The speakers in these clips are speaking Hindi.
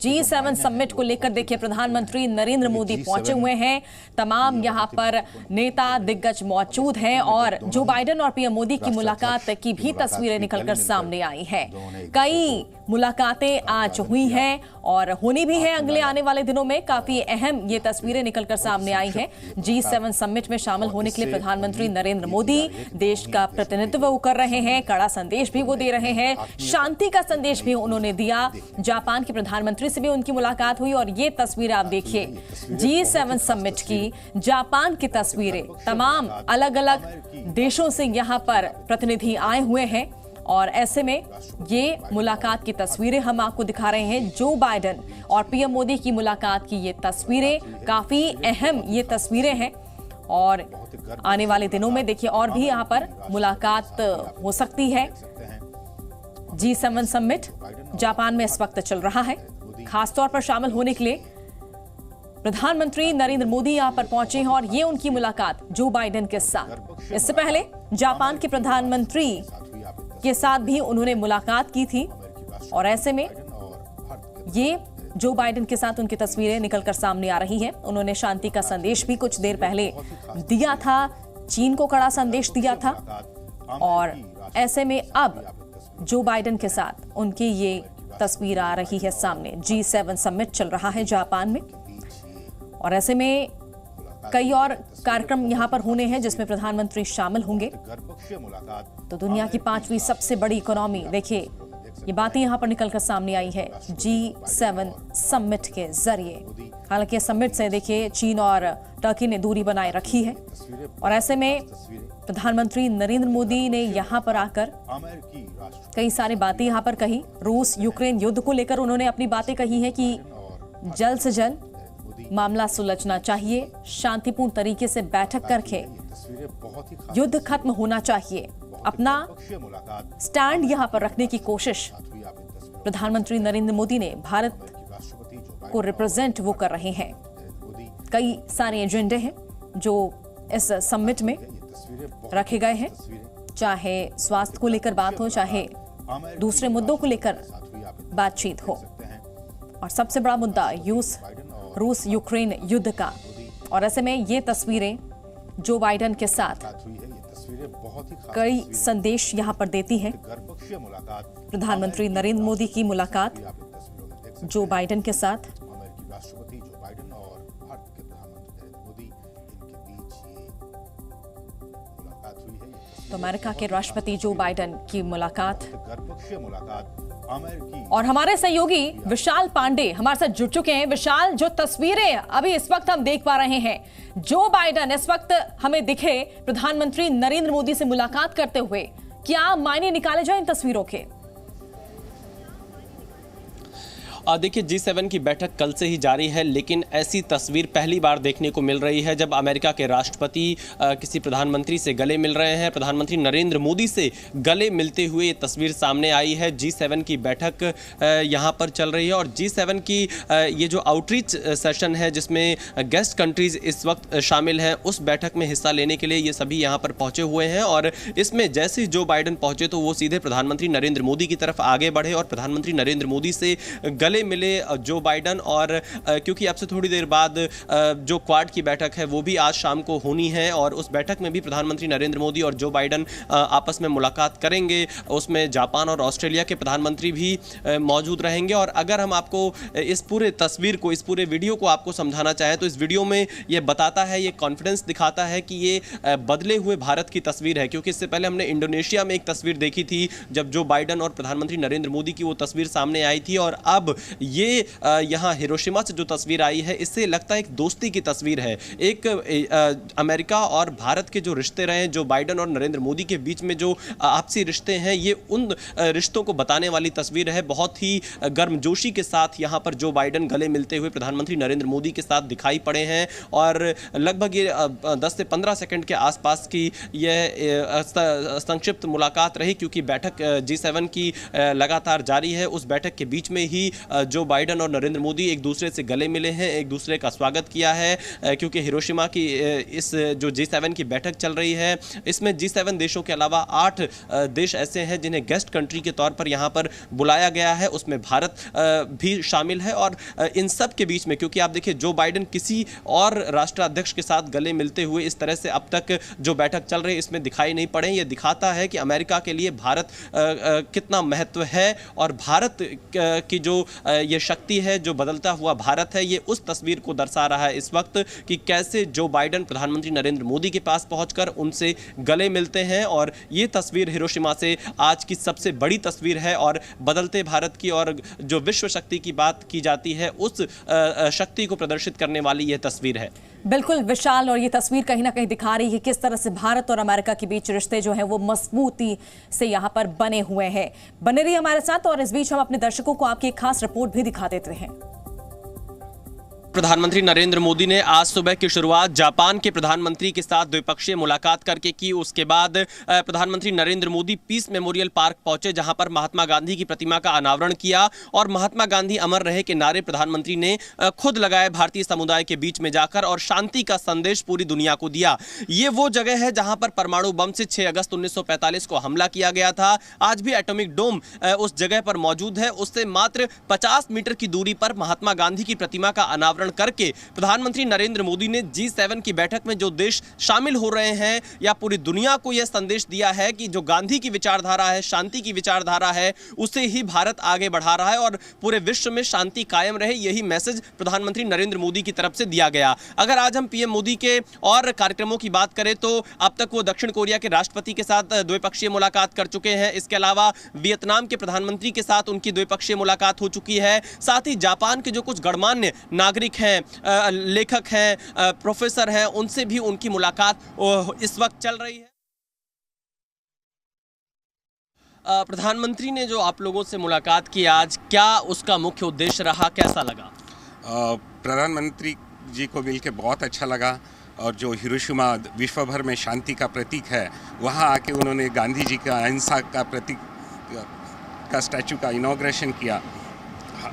G7 समिट को लेकर देखिए प्रधानमंत्री नरेंद्र मोदी पहुंचे हुए हैं। तमाम यहां पर नेता दिग्गज मौजूद हैं और जो बाइडेन और पीएम मोदी की मुलाकात की भी तस्वीरें निकलकर सामने आई हैं। कई मुलाकातें आज हुई हैं और होनी भी है अगले आने वाले दिनों में। काफी अहम ये तस्वीरें निकलकर सामने आई हैं। G7 समिट में शामिल होने के लिए प्रधानमंत्री नरेंद्र मोदी देश का प्रतिनिधित्व कर रहे हैं, कड़ा संदेश भी वो दे रहे हैं, शांति का संदेश भी उन्होंने दिया। जापान के प्रधानमंत्री से भी उनकी मुलाकात हुई और ये तस्वीरें आप देखिए G7 समिट की, जापान की तस्वीरें, तमाम अलग अलग देशों से यहां पर प्रतिनिधि आए हुए हैं और ऐसे में ये मुलाकात की तस्वीरें हम आपको दिखा रहे हैं। जो बाइडेन और पीएम मोदी की मुलाकात की ये तस्वीरें काफी अहम ये तस्वीरें हैं और आने वाले दिनों में देखिए और भी यहां पर मुलाकात हो सकती है। G7 समिट जापान में इस वक्त चल रहा है। खासतौर पर शामिल होने के लिए प्रधानमंत्री नरेंद्र मोदी यहां पर पहुंचे हैं और ये उनकी मुलाकात जो बाइडेन के साथ, इससे पहले जापान के प्रधानमंत्री के साथ भी उन्होंने मुलाकात की थी और ऐसे में ये जो बाइडेन के साथ उनकी तस्वीरें निकलकर सामने आ रही हैं। उन्होंने शांति का संदेश भी कुछ देर पहले दिया था, चीन को कड़ा संदेश दिया था और ऐसे में अब जो बाइडेन के साथ उनकी ये तस्वीर आ रही है सामने। G7 समिट चल रहा है जापान में और ऐसे में कई और कार्यक्रम यहां पर होने हैं जिसमें प्रधानमंत्री शामिल होंगे। तो दुनिया की 5वीं सबसे बड़ी इकोनॉमी, देखिए ये बातें यहां पर निकलकर सामने आई है G7 समिट के जरिए। हालांकि समिट से देखिए चीन और टर्की ने दूरी बनाए रखी है और ऐसे में प्रधानमंत्री नरेंद्र मोदी ने यहां पर आकर कई सारी बातें यहां पर कही। रूस यूक्रेन युद्ध को लेकर उन्होंने अपनी बातें कही हैं कि जल्द से जल्द मामला सुलझना चाहिए, शांतिपूर्ण तरीके से बैठक करके युद्ध खत्म होना चाहिए। अपना स्टैंड यहां पर रखने की कोशिश प्रधानमंत्री नरेंद्र मोदी ने भारत को रिप्रेजेंट वो कर रहे हैं। कई सारे एजेंडे हैं जो इस समिट में रखे गए हैं, चाहे स्वास्थ्य को लेकर बात हो, चाहे दूसरे मुद्दों को लेकर बातचीत हो और सबसे बड़ा मुद्दा रूस यूक्रेन युद्ध का। और ऐसे में ये तस्वीरें जो बाइडेन के साथ कई संदेश यहां पर देती हैं। प्रधानमंत्री नरेंद्र मोदी की मुलाकात जो बाइडेन के साथ, तो अमेरिका के राष्ट्रपति जो बाइडेन की मुलाकात और हमारे सहयोगी विशाल पांडे हमारे साथ जुड़ चुके हैं। विशाल, जो तस्वीरें अभी इस वक्त हम देख पा रहे हैं, जो बाइडेन इस वक्त हमें दिखे प्रधानमंत्री नरेंद्र मोदी से मुलाकात करते हुए, क्या मायने निकाले जाए इन तस्वीरों के? देखिए G7 की बैठक कल से ही जारी है, लेकिन ऐसी तस्वीर पहली बार देखने को मिल रही है जब अमेरिका के राष्ट्रपति किसी प्रधानमंत्री से गले मिल रहे हैं। प्रधानमंत्री नरेंद्र मोदी से गले मिलते हुए ये तस्वीर सामने आई है। G7 की बैठक यहाँ पर चल रही है और G7 की ये जो आउटरीच सेशन है जिसमें गेस्ट कंट्रीज इस वक्त शामिल हैं, उस बैठक में हिस्सा लेने के लिए ये सभी यहाँ पर पहुँचे हुए हैं। और इसमें जैसे ही जो बाइडेन पहुँचे तो वो सीधे प्रधानमंत्री नरेंद्र मोदी की तरफ आगे बढ़े और प्रधानमंत्री नरेंद्र मोदी से गले मिले जो बाइडेन। और क्योंकि अब से थोड़ी देर बाद जो क्वाड की बैठक है वो भी आज शाम को होनी है और उस बैठक में भी प्रधानमंत्री नरेंद्र मोदी और जो बाइडेन आपस में मुलाकात करेंगे। उसमें जापान और ऑस्ट्रेलिया के प्रधानमंत्री भी मौजूद रहेंगे। और अगर हम आपको इस पूरे तस्वीर को, इस पूरे वीडियो को आपको समझाना चाहें तो इस वीडियो में ये बताता है, ये कॉन्फिडेंस दिखाता है कि ये बदले हुए भारत की तस्वीर है। क्योंकि इससे पहले हमने इंडोनेशिया में एक तस्वीर देखी थी जब जो बाइडेन और प्रधानमंत्री नरेंद्र मोदी की वो तस्वीर सामने आई थी और अब ये यहाँ हिरोशिमा से जो तस्वीर आई है, इससे लगता है एक दोस्ती की तस्वीर है। एक अमेरिका और भारत के जो रिश्ते रहे, जो बाइडेन और नरेंद्र मोदी के बीच में जो आपसी रिश्ते हैं, ये उन रिश्तों को बताने वाली तस्वीर है। बहुत ही गर्मजोशी के साथ यहाँ पर जो बाइडेन गले मिलते हुए प्रधानमंत्री नरेंद्र मोदी के साथ दिखाई पड़े हैं और लगभग ये 10 से 15 सेकंड के आसपास की यह संक्षिप्त मुलाकात रही। क्योंकि बैठक G7 की लगातार जारी है, उस बैठक के बीच में ही जो बाइडेन और नरेंद्र मोदी एक दूसरे से गले मिले हैं, एक दूसरे का स्वागत किया है, क्योंकि हिरोशिमा की इस जो G7 की बैठक चल रही है, इसमें G7 देशों के अलावा 8 देश ऐसे हैं जिन्हें गेस्ट कंट्री के तौर पर यहाँ पर बुलाया गया है, उसमें भारत भी शामिल है। और इन सब के बीच में, क्योंकि आप देखिए जो बाइडेन किसी और राष्ट्राध्यक्ष के साथ गले मिलते हुए इस तरह से अब तक जो बैठक चल रही है इसमें दिखाई नहीं पड़े, ये दिखाता है कि अमेरिका के लिए भारत कितना महत्व है और भारत की जो ये शक्ति है, जो बदलता हुआ भारत है, ये उस तस्वीर को दर्शा रहा है इस वक्त कि कैसे जो बाइडेन प्रधानमंत्री नरेंद्र मोदी के पास पहुंचकर उनसे गले मिलते हैं। और ये तस्वीर हिरोशिमा से आज की सबसे बड़ी तस्वीर है और बदलते भारत की और जो विश्व शक्ति की बात की जाती है उस शक्ति को प्रदर्शित करने वाली यह तस्वीर है। बिल्कुल विशाल, और ये तस्वीर कहीं ना कहीं दिखा रही है किस तरह से भारत और अमेरिका के बीच रिश्ते जो हैं वो मजबूती से यहाँ पर बने हुए हैं। बने रहिए हमारे साथ, और इस बीच हम अपने दर्शकों को आपकी एक खास रिपोर्ट भी दिखा देते हैं। प्रधानमंत्री नरेंद्र मोदी ने आज सुबह की शुरुआत जापान के प्रधानमंत्री के साथ द्विपक्षीय मुलाकात करके की। उसके बाद प्रधानमंत्री Narendra Modi peace memorial park पहुंचे, जहां पर महात्मा गांधी की प्रतिमा का अनावरण किया और महात्मा गांधी अमर रहे के नारे प्रधानमंत्री ने खुद लगाए भारतीय समुदाय के बीच में जाकर और शांति का संदेश पूरी दुनिया को दिया। ये वो जगह है जहां पर परमाणु बम से 6 अगस्त 1945 को हमला किया गया था। आज भी एटॉमिक डोम उस जगह पर मौजूद है। उससे मात्र 50 मीटर की दूरी पर महात्मा गांधी की प्रतिमा का अनावरण करके प्रधानमंत्री नरेंद्र मोदी ने G7 की बैठक में जो देश शामिल हो रहे हैं या पूरी दुनिया को यह संदेश दिया है कि जो गांधी की विचारधारा है, शांति की विचारधारा है, उसे ही भारत आगे बढ़ा रहा है और पूरे विश्व में शांति कायम रहे, यही मैसेज प्रधानमंत्री नरेंद्र मोदी की तरफ से दिया गया। अगर आज हम पीएम मोदी के और कार्यक्रमों की बात करें तो अब तक वो दक्षिण कोरिया के राष्ट्रपति के साथ द्विपक्षीय मुलाकात कर चुके हैं। इसके अलावा वियतनाम के प्रधानमंत्री के साथ उनकी द्विपक्षीय मुलाकात हो चुकी है। साथ ही जापान के जो कुछ गणमान्य नागरिक हैं, लेखक हैं, प्रोफेसर हैं, उनसे भी उनकी मुलाकात इस वक्त चल रही है। प्रधानमंत्री ने जो आप लोगों से मुलाकात की आज, क्या उसका मुख्य उद्देश्य रहा, कैसा लगा? प्रधानमंत्री जी को मिलकर बहुत अच्छा लगा और जो हिरोशिमा विश्व भर में शांति का प्रतीक है, वहाँ आके उन्होंने गांधी जी का अहिंसा का प्रतीक का स्टैचू का इनॉग्रेशन किया।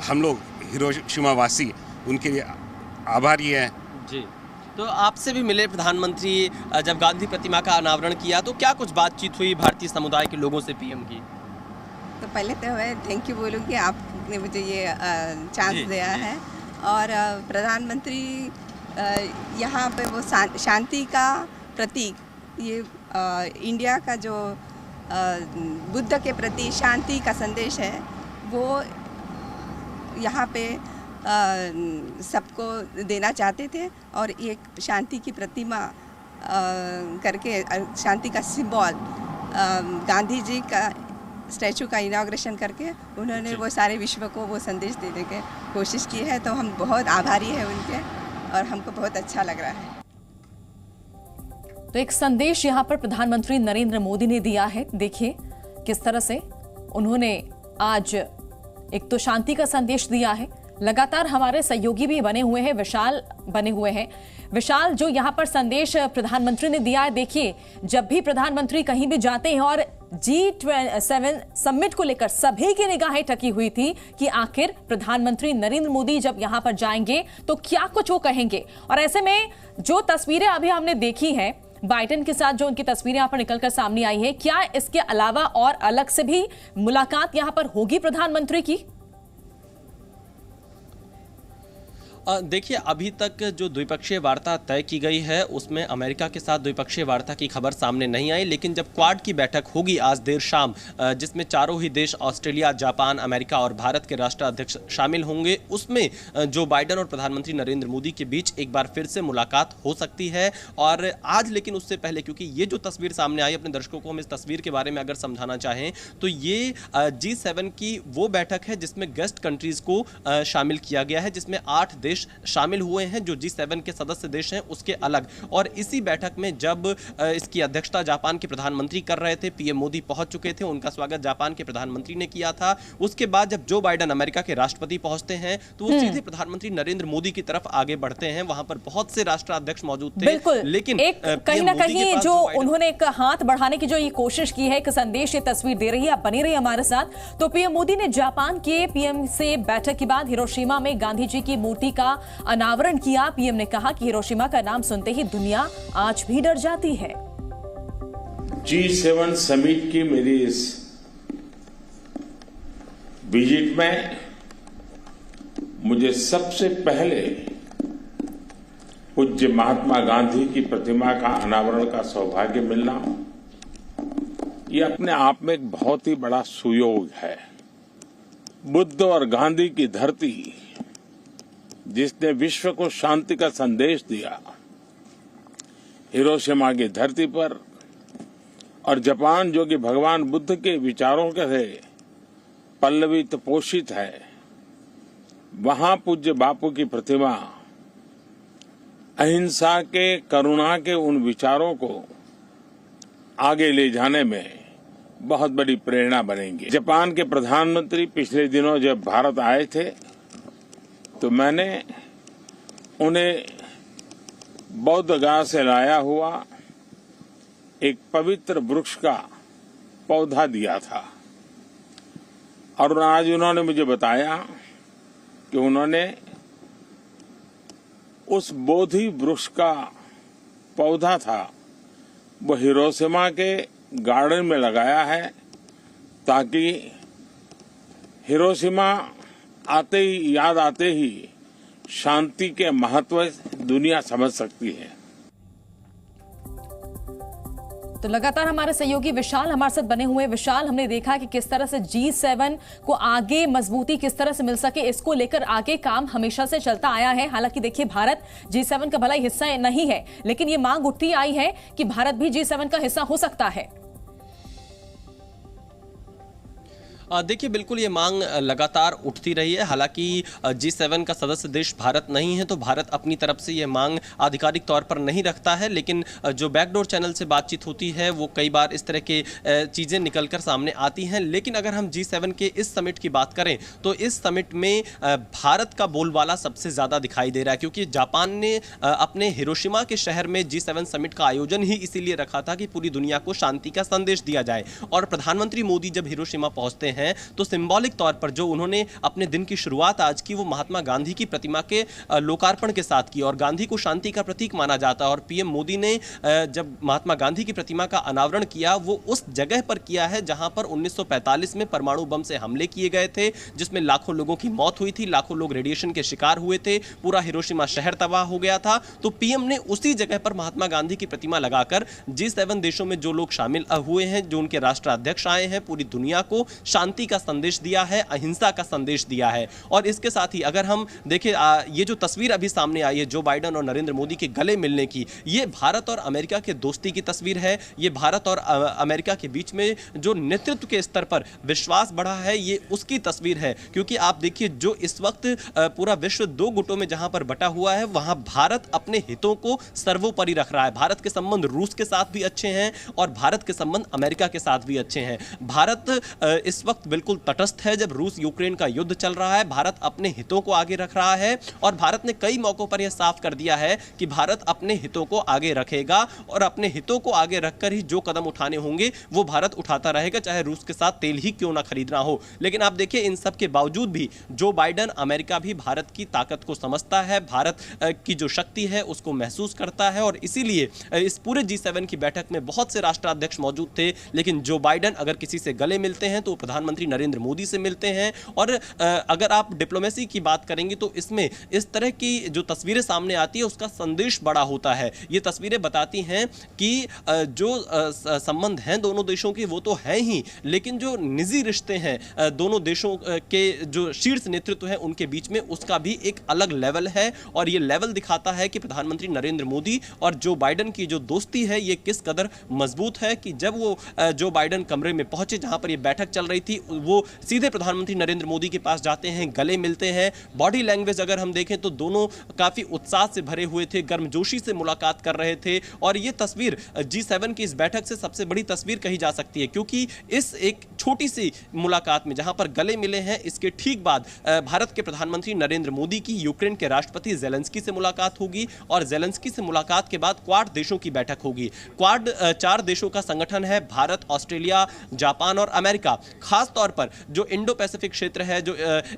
हम लोग हिरोशिमा वासी उनके लिए आभारी है जी। तो आपसे भी मिले प्रधानमंत्री, जब गांधी प्रतिमा का अनावरण किया तो क्या कुछ बातचीत हुई भारतीय समुदाय के लोगों से पीएम की? तो पहले तो मैं थैंक यू बोलूँगी, आपने मुझे ये चांस दिया है। और प्रधानमंत्री यहाँ पे वो शांति का प्रतीक, ये इंडिया का जो बुद्ध के प्रति शांति का संदेश है, वो यहाँ पे सबको देना चाहते थे और एक शांति की प्रतिमा करके, शांति का सिंबल गांधी जी का स्टैचू का इनॉग्रेशन करके उन्होंने वो सारे विश्व को वो संदेश देने की कोशिश की है। तो हम बहुत आभारी हैं उनके और हमको बहुत अच्छा लग रहा है। तो एक संदेश यहाँ पर प्रधानमंत्री नरेंद्र मोदी ने दिया है। देखिए किस तरह से उन्होंने आज एक तो शांति का संदेश दिया है। लगातार हमारे सहयोगी भी बने हुए हैं, विशाल बने हुए हैं। विशाल, जो यहाँ पर संदेश प्रधानमंत्री ने दिया है, देखिए जब भी प्रधानमंत्री कहीं भी जाते हैं और G7 समिट को लेकर सभी की निगाहें टकी हुई थी कि आखिर प्रधानमंत्री नरेंद्र मोदी जब यहाँ पर जाएंगे तो क्या कुछ वो कहेंगे। और ऐसे में जो तस्वीरें अभी हमने देखी हैं बाइडेन के साथ, जो उनकी तस्वीरें यहाँ पर निकलकर सामने आई है, क्या इसके अलावा और अलग से भी मुलाकात यहाँ पर होगी प्रधानमंत्री की? देखिए अभी तक जो द्विपक्षीय वार्ता तय की गई है उसमें अमेरिका के साथ द्विपक्षीय वार्ता की खबर सामने नहीं आई, लेकिन जब क्वाड की बैठक होगी आज देर शाम, जिसमें चारों ही देश ऑस्ट्रेलिया, जापान, अमेरिका और भारत के राष्ट्राध्यक्ष शामिल होंगे, उसमें जो बाइडेन और प्रधानमंत्री नरेंद्र मोदी के बीच एक बार फिर से मुलाकात हो सकती है। और आज लेकिन उससे पहले, क्योंकि ये जो तस्वीर सामने आई, अपने दर्शकों को हम इस तस्वीर के बारे में अगर समझाना चाहें तो ये G7 की वो बैठक है जिसमें गेस्ट कंट्रीज को शामिल किया गया है, जिसमें 8 देश देश शामिल हुए हैं जो G7 के सदस्य देश हैं उसके अलग। और इसी बैठक में जब इसकी अध्यक्षता जापान के प्रधानमंत्री कर रहे थे, पीएम मोदी पहुंच चुके थे, उनका स्वागत जापान के प्रधानमंत्री ने किया था। उसके बाद जब जो बाइडेन अमेरिका के राष्ट्रपति पहुंचते हैं तो वो सीधे प्रधानमंत्री नरेंद्र मोदी की तरफ आगे बढ़ते हैं। वहां पर बहुत से राष्ट्राध्यक्ष मौजूद थे, लेकिन एक कहीं ना कहीं जो उन्होंने एक हाथ बढ़ाने की जो ये कोशिश की है, एक संदेश, ये तस्वीर दे रही है। आप बनी रही हमारे साथ। तो पीएम मोदी ने जापान के पीएम से बैठक के बाद हिरोशिमा में गांधी जी की मूर्ति का अनावरण किया। पीएम ने कहा कि हिरोशिमा का नाम सुनते ही दुनिया आज भी डर जाती है। G7 समिट की मेरी इस विजिट में मुझे सबसे पहले पूज्य महात्मा गांधी की प्रतिमा का अनावरण का सौभाग्य मिलना, ये अपने आप में एक बहुत ही बड़ा सुयोग है। बुद्ध और गांधी की धरती, जिसने विश्व को शांति का संदेश दिया, हिरोशिमा की धरती पर, और जापान जो कि भगवान बुद्ध के विचारों के से पल्लवित पोषित है, वहां पूज्य बापू की प्रतिमा अहिंसा के, करुणा के उन विचारों को आगे ले जाने में बहुत बड़ी प्रेरणा बनेंगे। जापान के प्रधानमंत्री पिछले दिनों जब भारत आए थे तो मैंने उन्हें बोधगया से लाया हुआ एक पवित्र वृक्ष का पौधा दिया था, और आज उन्होंने मुझे बताया कि उन्होंने उस बोधि वृक्ष का पौधा था वो हिरोशिमा के गार्डन में लगाया है, ताकि हिरोशिमा याद आते ही शांति के महत्व दुनिया समझ सकती है। तो लगातार हमारे सहयोगी विशाल हमारे साथ बने हुए। विशाल, हमने देखा कि किस तरह से G7 को आगे मजबूती किस तरह से मिल सके, इसको लेकर आगे काम हमेशा से चलता आया है। हालांकि देखिए, भारत G7 का भला हिस्सा नहीं है, लेकिन ये मांग उठती आई है कि भारत भी G7 का हिस्सा हो सकता है। देखिए, बिल्कुल ये मांग लगातार उठती रही है। हालांकि G7 का सदस्य देश भारत नहीं है, तो भारत अपनी तरफ से ये मांग आधिकारिक तौर पर नहीं रखता है, लेकिन जो बैकडोर चैनल से बातचीत होती है वो कई बार इस तरह के चीज़ें निकलकर सामने आती हैं। लेकिन अगर हम G7 के इस समिट की बात करें तो इस समिट में भारत का बोलबाला सबसे ज़्यादा दिखाई दे रहा है, क्योंकि जापान ने अपने हिरोशिमा के शहर में G7 समिट का आयोजन ही इसीलिए रखा था कि पूरी दुनिया को शांति का संदेश दिया जाए। और प्रधानमंत्री मोदी जब हिरोशिमा पहुँचते हैं तो सिंबॉलिक तौर पर जो उन्होंने अपने दिन की शुरुआत आज की वो महात्मा गांधी की प्रतिमा के लोकार्पण के साथ की, और गांधी को शांति का प्रतीक माना जाता है। और पीएम मोदी ने जब महात्मा गांधी की प्रतिमा का अनावरण किया वो उस जगह पर किया है जहां पर 1945 में परमाणु बम से हमले किए गए थे, जिसमें लाखों लोगों की मौत हुई थी, लाखों लोग रेडिएशन के शिकार हुए थे, पूरा हिरोशिमा शहर तबाह हो गया था। तो पीएम ने उसी जगह पर महात्मा गांधी की प्रतिमा लगाकर G7 देशों में जो लोग शामिल हुए हैं, जो उनके राष्ट्राध्यक्ष आए हैं, पूरी दुनिया को शांति का संदेश दिया है, अहिंसा का संदेश दिया है। और इसके साथ ही अगर हम देखें, ये जो तस्वीर अभी सामने आई है जो बाइडेन और नरेंद्र मोदी के गले मिलने की, ये भारत और अमेरिका के दोस्ती की तस्वीर है। ये भारत और अमेरिका के बीच में जो नेतृत्व के स्तर पर विश्वास बढ़ा है, ये उसकी तस्वीर है। क्योंकि आप देखिए, जो इस वक्त पूरा विश्व दो गुटों में जहां पर बटा हुआ है, वहां भारत अपने हितों को सर्वोपरि रख रहा है। भारत के संबंध रूस के साथ भी अच्छे हैं और भारत के संबंध अमेरिका के साथ भी अच्छे हैं। भारत इस वक्त बिल्कुल तटस्थ है। जब रूस यूक्रेन का युद्ध चल रहा है, भारत अपने हितों को आगे रख रहा है, और भारत ने कई मौकों पर यह साफ कर दिया है कि भारत अपने हितों को आगे रखेगा, और अपने हितों को आगे रखकर ही जो कदम उठाने होंगे वो भारत उठाता रहेगा, चाहे रूस के साथ तेल ही क्यों ना खरीदना हो। लेकिन आप देखिए, इन सब के बावजूद भी जो बाइडेन, अमेरिका भी भारत की ताकत को समझता है, भारत की जो शक्ति है उसको महसूस करता है, और इसीलिए इस पूरे G7 की बैठक में बहुत से राष्ट्राध्यक्ष मौजूद थे। लेकिन जो बाइडेन अगर किसी से गले मिलते हैं तो प्रधानमंत्री नरेंद्र मोदी से मिलते हैं। और अगर आप डिप्लोमेसी की बात करेंगे तो इसमें इस तरह की जो तस्वीरें सामने आती है उसका संदेश बड़ा होता है। ये तस्वीरें बताती हैं कि जो संबंध हैं दोनों देशों के वो तो हैं ही, लेकिन जो निजी रिश्ते हैं दोनों देशों के जो शीर्ष नेतृत्व है उनके बीच में, उसका भी एक अलग लेवल है। और ये लेवल दिखाता है कि प्रधानमंत्री नरेंद्र मोदी और जो बाइडेन की जो दोस्ती है ये किस कदर मजबूत है, कि जब वो जो बाइडेन कमरे में पहुंचे जहां पर ये बैठक चल रही थी, वो सीधे प्रधानमंत्री नरेंद्र मोदी के पास जाते हैं, गले मिलते हैं। बॉडी लैंग्वेज अगर हम देखें तो दोनों काफी उत्साह से भरे हुए थे, गर्मजोशी से मुलाकात कर रहे थे और ये तस्वीर G7 की इस बैठक से सबसे बड़ी तस्वीर कही जा सकती है, क्योंकि इस एक छोटी सी मुलाकात में जहां पर गले मिले हैं, इसके ठीक बाद भारत के प्रधानमंत्री नरेंद्र मोदी की यूक्रेन के राष्ट्रपति ज़ेलेंस्की से मुलाकात होगी और ज़ेलेंस्की से मुलाकात के बाद क्वाड देशों की बैठक होगी। क्वाड 4 देशों का संगठन है, भारत, ऑस्ट्रेलिया, जापान और अमेरिका। खास तौर पर जो इंडो पैसिफिक क्षेत्र है, जो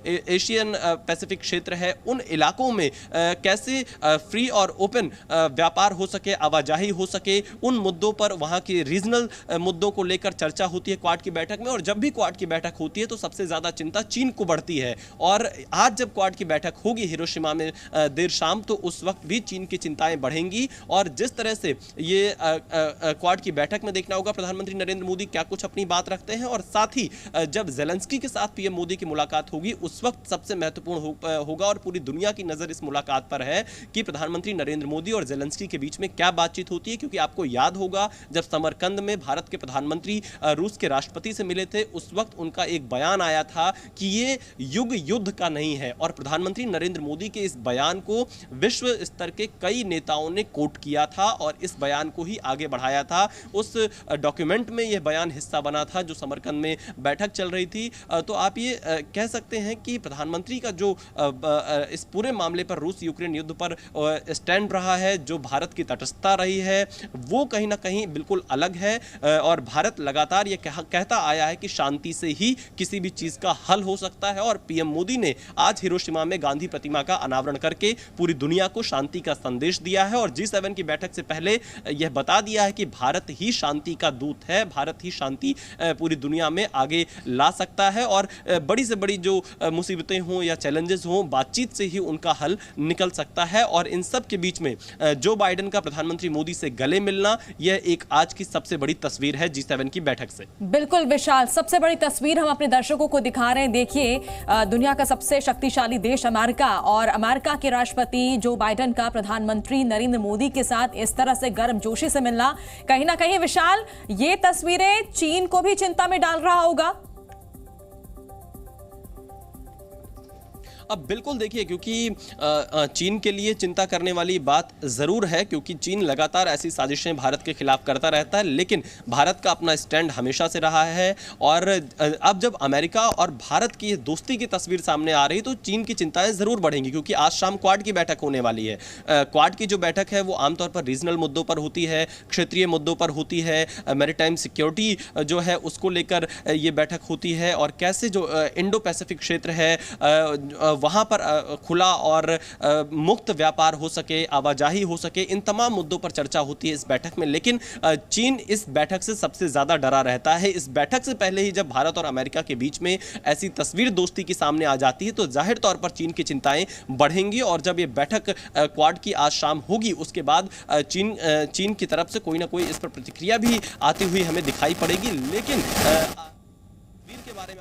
एशियन पैसिफिक क्षेत्र है, उन इलाकों में कैसे फ्री और ओपन व्यापार हो सके, आवाजाही हो सके, उन मुद्दों पर, वहां के रीजनल मुद्दों को लेकर चर्चा होती है क्वाड की बैठक में। और जब भी क्वाड की बैठक होती है तो सबसे ज्यादा चिंता चीन को बढ़ती है और आज जब क्वाड की बैठक होगी हिरोशिमा में देर शाम, तो उस वक्त भी चीन की चिंताएं बढ़ेंगी। और जिस तरह से ये क्वाड की बैठक में देखना होगा प्रधानमंत्री नरेंद्र मोदी क्या कुछ अपनी बात रखते हैं, और साथ ही जब ज़ेलेंस्की के साथ पीएम मोदी की मुलाकात होगी उस वक्त सबसे महत्वपूर्ण होगा और पूरी दुनिया की नजर इस मुलाकात पर है कि प्रधानमंत्री नरेंद्र मोदी और ज़ेलेंस्की के बीच में क्या बातचीत होती है। क्योंकि आपको याद होगा जब समरकंद में भारत के प्रधानमंत्री रूस के राष्ट्रपति से मिले थे, उस वक्त उनका एक बयान आया था कि ये युग युद्ध का नहीं है, और प्रधानमंत्री नरेंद्र मोदी के इस बयान को विश्व स्तर के कई नेताओं ने कोट किया था और इस बयान को ही आगे बढ़ाया था। उस डॉक्यूमेंट में यह बयान हिस्सा बना था जो समरकंद में बैठक चल रही थी। तो आप ये कह सकते हैं कि प्रधानमंत्री का जो इस पूरे मामले पर रूस यूक्रेन युद्ध पर स्टैंड रहा है, जो भारत की तटस्थता रही है, वो कहीं ना कहीं बिल्कुल अलग है। और भारत लगातार ये कहता आया है कि शांति से ही किसी भी चीज का हल हो सकता है, और पीएम मोदी ने आज हिरोशिमा में गांधी प्रतिमा का अनावरण करके पूरी दुनिया को शांति का संदेश दिया है। और G7 की बैठक से पहले यह बता दिया है कि भारत ही शांति का दूत है, भारत ही शांति पूरी दुनिया में आगे ला सकता है, और बड़ी से बड़ी जो मुसीबतें हों या चैलेंजेस हों, बातचीत से ही उनका हल निकल सकता है। और इन सब के बीच में जो बाइडेन का प्रधानमंत्री मोदी से गले मिलना, यह एक आज की सबसे बड़ी तस्वीर है G7 की बैठक से। बिल्कुल विशाल, सबसे बड़ी तस्वीर हम अपने दर्शकों को दिखा रहे हैं। देखिए, दुनिया का सबसे शक्तिशाली देश अमेरिका और अमेरिका के राष्ट्रपति जो बाइडेन का प्रधानमंत्री नरेंद्र मोदी के साथ इस तरह से गर्मजोशी से मिलना, कहीं ना कहीं विशाल ये तस्वीरें चीन को भी चिंता में डाल रहा होगा। अब बिल्कुल देखिए, क्योंकि चीन के लिए चिंता करने वाली बात ज़रूर है, क्योंकि चीन लगातार ऐसी साजिशें भारत के खिलाफ करता रहता है, लेकिन भारत का अपना स्टैंड हमेशा से रहा है। और अब जब अमेरिका और भारत की दोस्ती की तस्वीर सामने आ रही तो चीन की चिंताएं ज़रूर बढ़ेंगी, क्योंकि आज शाम क्वाड की बैठक होने वाली है। क्वाड की जो बैठक है वो आमतौर पर रीजनल मुद्दों पर होती है, क्षेत्रीय मुद्दों पर होती है, मैरीटाइम सिक्योरिटी जो है उसको लेकर ये बैठक होती है, और कैसे जो इंडो पैसिफिक क्षेत्र है वहाँ पर खुला और मुक्त व्यापार हो सके, आवाजाही हो सके, इन तमाम मुद्दों पर चर्चा होती है इस बैठक में। लेकिन चीन इस बैठक से सबसे ज़्यादा डरा रहता है। इस बैठक से पहले ही जब भारत और अमेरिका के बीच में ऐसी तस्वीर दोस्ती की सामने आ जाती है तो जाहिर तौर पर चीन की चिंताएं बढ़ेंगी। और जब ये बैठक क्वाड की आज शाम होगी, उसके बाद चीन की तरफ से कोई ना कोई इस पर प्रतिक्रिया भी आती हुई हमें दिखाई पड़ेगी। लेकिन तस्वीर के बारे में